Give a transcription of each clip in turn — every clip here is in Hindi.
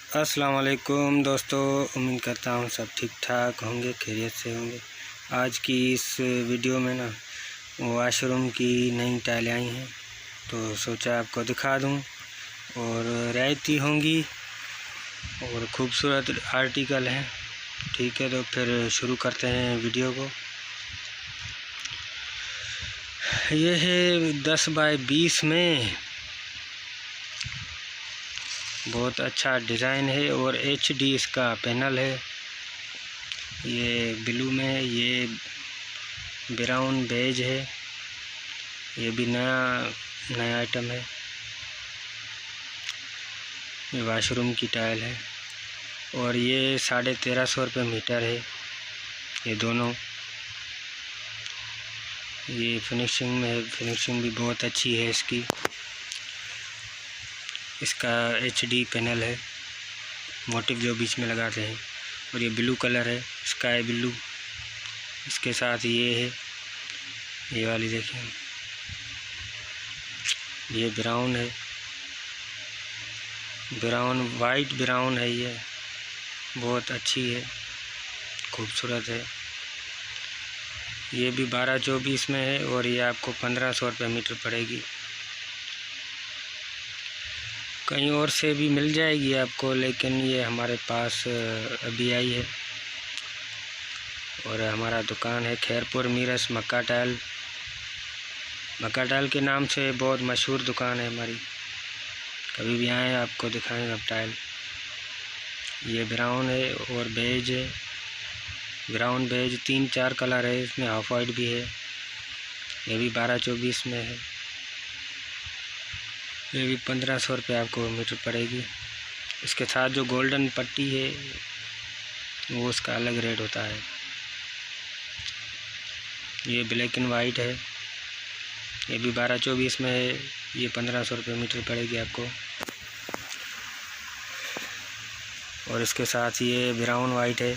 अस्सलाम वालेकुम दोस्तों, उम्मीद करता हूँ सब ठीक ठाक होंगे, खैरियत से होंगे। आज की इस वीडियो में ना वाशरूम की नई टाइलें आई हैं, तो सोचा आपको दिखा दूँ। और रियायती होंगी और ख़ूबसूरत आर्टिकल हैं। ठीक है, तो फिर शुरू करते हैं वीडियो को। ये है 10 बाय 20 में, बहुत अच्छा डिज़ाइन है और HD इसका पैनल है। ये ब्लू में है, ये ब्राउन बेज है। ये भी नया आइटम है। ये वाशरूम की टाइल है और ये 1350 रुपये मीटर है। ये दोनों ये फिनिशिंग में है, फिनिशिंग भी बहुत अच्छी है इसकी। इसका HD पैनल है, मोटिव जो बीच में लगाते हैं। और ये ब्लू कलर है, स्काई ब्लू। इसके साथ ये है, ये वाली देखें, ये ब्राउन है, ब्राउन वाइट ब्राउन है। ये बहुत अच्छी है, खूबसूरत है। ये भी 12-24 में है और ये आपको 1500 रुपये मीटर पड़ेगी। कहीं और से भी मिल जाएगी आपको, लेकिन ये हमारे पास अभी आई है। और हमारा दुकान है खैरपुर मीरस मक्का टाइल। मक्का टाइल के नाम से बहुत मशहूर दुकान है हमारी। कभी भी आएँ आपको दिखाएंगे अब टाइल। ये ब्राउन है और बेज है। ब्राउन बेज 3-4 कलर है, इसमें हाफ वाइट भी है। ये भी 12-24 में है। ये भी 1500 रुपये आपको मीटर पड़ेगी। इसके साथ जो गोल्डन पट्टी है वो उसका अलग रेट होता है। ये ब्लैक एंड वाइट है, ये भी 12-24 में है। ये 1500 रुपये मीटर पड़ेगी आपको। और इसके साथ ये ब्राउन वाइट है,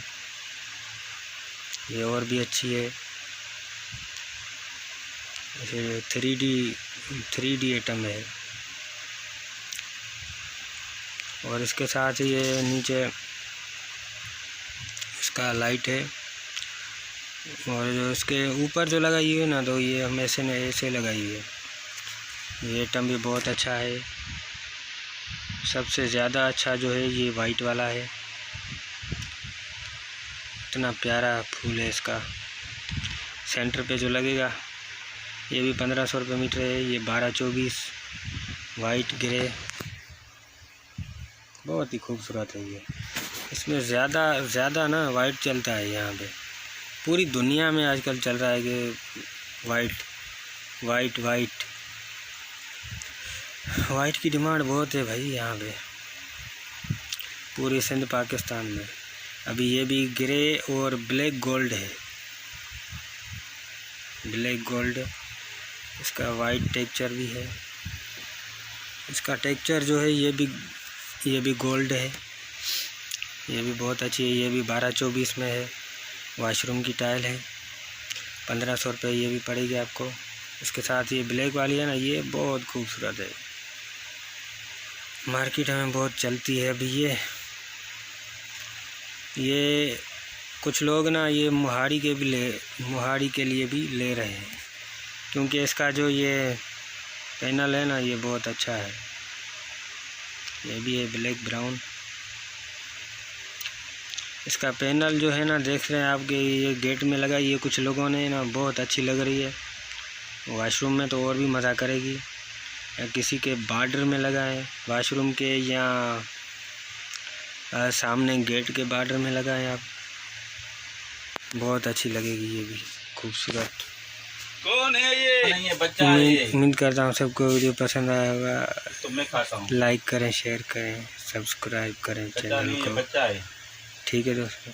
ये और भी अच्छी है। ये 3D आइटम है। और इसके साथ ये नीचे इसका लाइट है। और जो इसके ऊपर जो लगाई हुई है ना, तो ये हम ऐसे लगाई हुई है। ये आइटम भी बहुत अच्छा है। सबसे ज़्यादा अच्छा जो है ये वाइट वाला है। इतना प्यारा फूल है इसका। सेंटर पे जो लगेगा ये भी 1500 रुपये मीटर है। ये 12-24 वाइट ग्रे, बहुत ही खूबसूरत है ये। इसमें ज़्यादा ना वाइट चलता है यहाँ पे। पूरी दुनिया में आजकल चल रहा है कि वाइट की डिमांड बहुत है भाई यहाँ पे, पूरी सिंध पाकिस्तान में। अभी ये भी ग्रे और ब्लैक गोल्ड है। ब्लैक गोल्ड, इसका वाइट टेक्सचर भी है। इसका टेक्सचर जो है ये भी गोल्ड है। ये भी बहुत अच्छी है। ये भी 12-24 में है। वाशरूम की टाइल है, 1500 रुपये ये भी पड़ेगी आपको। इसके साथ ये ब्लैक वाली है ना, ये बहुत खूबसूरत है, मार्केट में बहुत चलती है अभी। ये कुछ लोग ना ये मोहाड़ी के लिए भी ले रहे हैं, क्योंकि इसका जो ये पैनल है ना, ये बहुत अच्छा है। ये भी है ब्लैक ब्राउन। इसका पैनल जो है ना, देख रहे हैं आपके, ये गेट में लगा, ये कुछ लोगों ने ना बहुत अच्छी लग रही है। वॉशरूम में तो और भी मज़ा करेगी। या किसी के बॉर्डर में लगाएं, वॉशरूम के, या सामने गेट के बॉर्डर में लगाएं आप, बहुत अच्छी लगेगी। ये भी खूबसूरत। कौन है ये? नहीं, बच्चा है ये। उम्मीद करता हूँ सबको वीडियो पसंद आया होगा। तो मैं खाता हूँ। लाइक करें, शेयर करें, सब्सक्राइब करें चैनल को। बच्चा है। ठीक है दोस्तों।